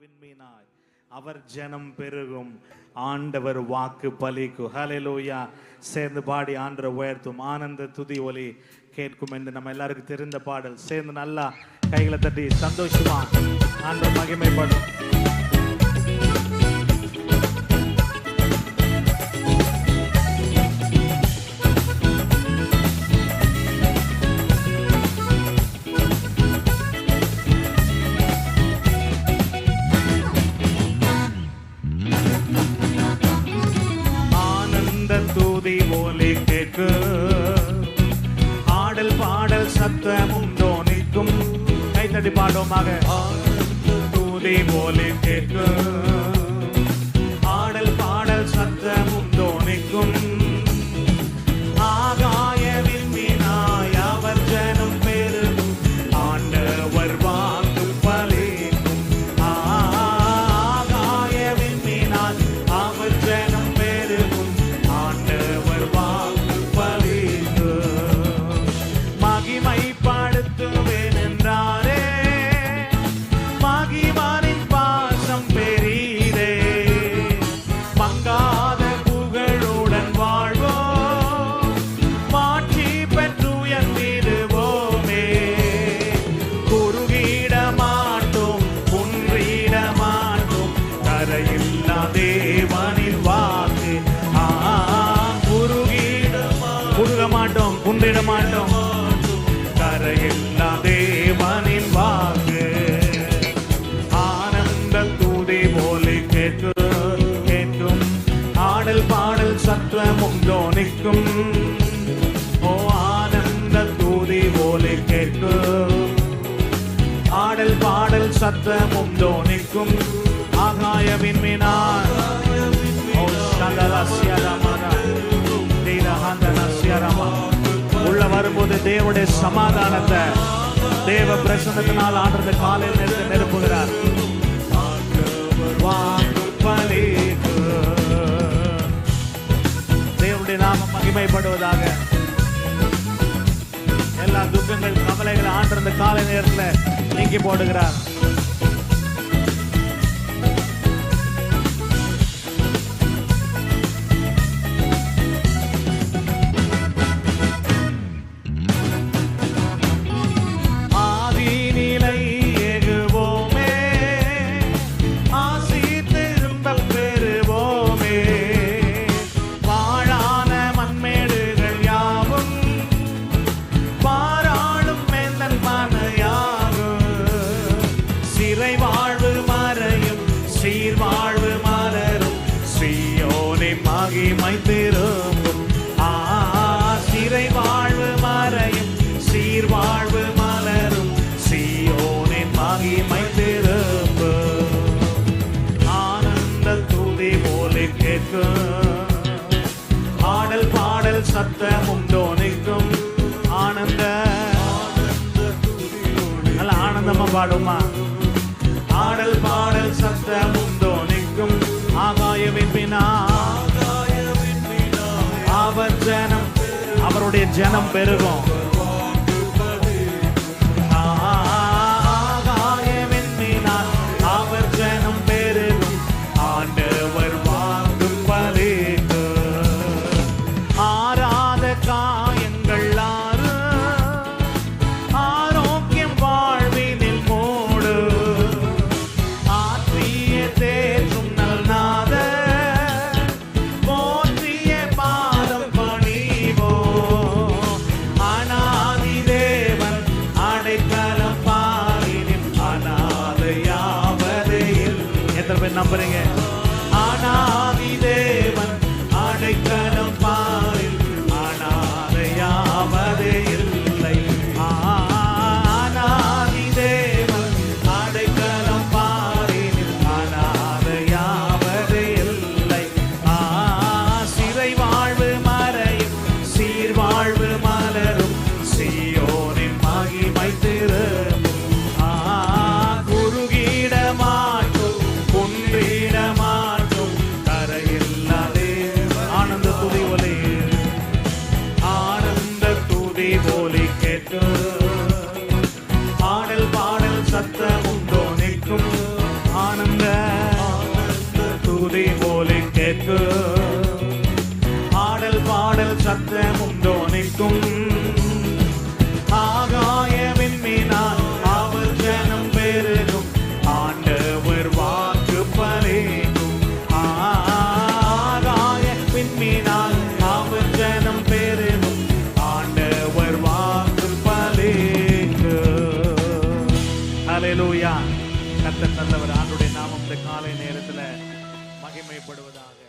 விண்மீனாய் அவர் ஜனம் பெருகும், ஆண்டவர் வாக்கு பலிக்கும். ஹல்லேலூயா. சேர்ந்து பாடி ஆண்டவரை உயர்த்தும். ஆனந்த துதி ஒலி கேட்கும் என்று நம்ம எல்லாருக்கும் தெரிந்த பாடல். சேர்ந்து நல்லா கைகளை தட்டி சந்தோஷமா ஆண்டவர் மகிமைப்படும். ஆடல் பாடல் சத்தமும் தோனிக்கும். கைத்தடி பாடுவோமாக. தூதி போலே கேட்கும், ஆடல் பாடல் சத்தமும் தோனிக்கும். ஆகாய விண்மீனாய் அவர் ஜனம் பெருகும், ஆண்டவர் வாக்கு பலிக்கும். ஆகாய விண்மீனாய் அவர் ஜனம் பெருகும், ஆண்டவர் வாக்கு பலிக்கும். மகிமைப்படுத்துவேன் என்றாரே, மகிமானின் பாசம் பெரிதே. மங்காத புகழுடன் வாழ்வோம், மாட்சி பெற்றுயர்ந்திடுவோமே. குறுகிட மாட்டோம், குன்றிட மாட்டோம், கரையில்லா தேவனின் வாக்கு. குறுக மாட்டோம், குன்றிட மாட்டோம், கரையில்லா தேவனின் வாக்கு. ஆனந்த தூதி போலே கேட்கும், ஆடல் பாடல் சத்தமும் தோனிக்கும். ஓ ஆனந்த தூதி போலே கேட்கும், ஆடல் பாடல் சத்தமும் தோனிக்கும். ஆகாய விண்மீனாய் உள்ள வரும்போது தேவனுடைய சமாதானத்தை, தேவ பிரசன்னத்தினால் ஆண்டவர் காலையில் நேரத்தை நிரப்புகிறார். தேவனுடைய நாமம் மகிமைப்படுவதாக. எல்லா துக்கங்கள் கவலைகளை ஆண்டவர் காலை நேரத்தில் நீக்கி போடுகிறார். மகிமை திரும்பும், சிறை வாழ்வு மறையும், சீர்வாழ்வு மலரும், சீயோனின் மகிமை திரும்பும். ஆனந்த துதி போலே கேட்கும், ஆடல் பாடல் சத்தமும் தோனிக்கும். நல்ல ஆனந்தமா பாடுமா. ஆடல் பாடல் சத்தமும் தோனிக்கும். ஆகாய விண்மீனாய் அவர் ஜனம், அவருடைய ஜனம் பெருகும். ஆகாய விண்மீனாய் அவர் ஜனம் பெருகும், ஆண்டவர் வாக்கு பலிக்கும். ஆறாத காயங்கள் ஆறு, ஆரோக்கியம் வாழ்வினில் மூடு. ஆற்றிய தேற்றும் நல்நாத, போற்றிய பாதம் பணிவோ. அநாதி தேவன் அடைக்கலம் பாரினில், அநாதையாவதே இல்லை. எத்தனை பேர் நம்புறீங்க? அநாதி தேவன் அடைக்கலம் பாரில், அநாதையாவதே இல்லை. அநாதி தேவன் அடைக்கலம் பாரினில், அநாதையாவதே இல்லை. சிறை வாழ்வு மறையும், சீர்வாழ்வு மலரும், சீயோனின் மகிமை திரும்பும். குறுகிட மாட்டோம், குன்றிட பலிக்கும். ஆடல் பாடல் சத்தமும் தோனிக்கும். ஆகாய விண்மீனால் அவர் ஜனம் பெருகும். ஆண்டவர் வாக்கு பலிக்கும். ஆகாய விண்மீனால் அவர் ஜனம் பெருகும். ஆண்டவர் வாக்கு பலிக்கும். ஹல்லேலூயா. கர்த்தர் நல்லவர். ஆண்டவருடைய நாமம் இந்த காலை நேரத்தில் மகிமைப்படுவதாக.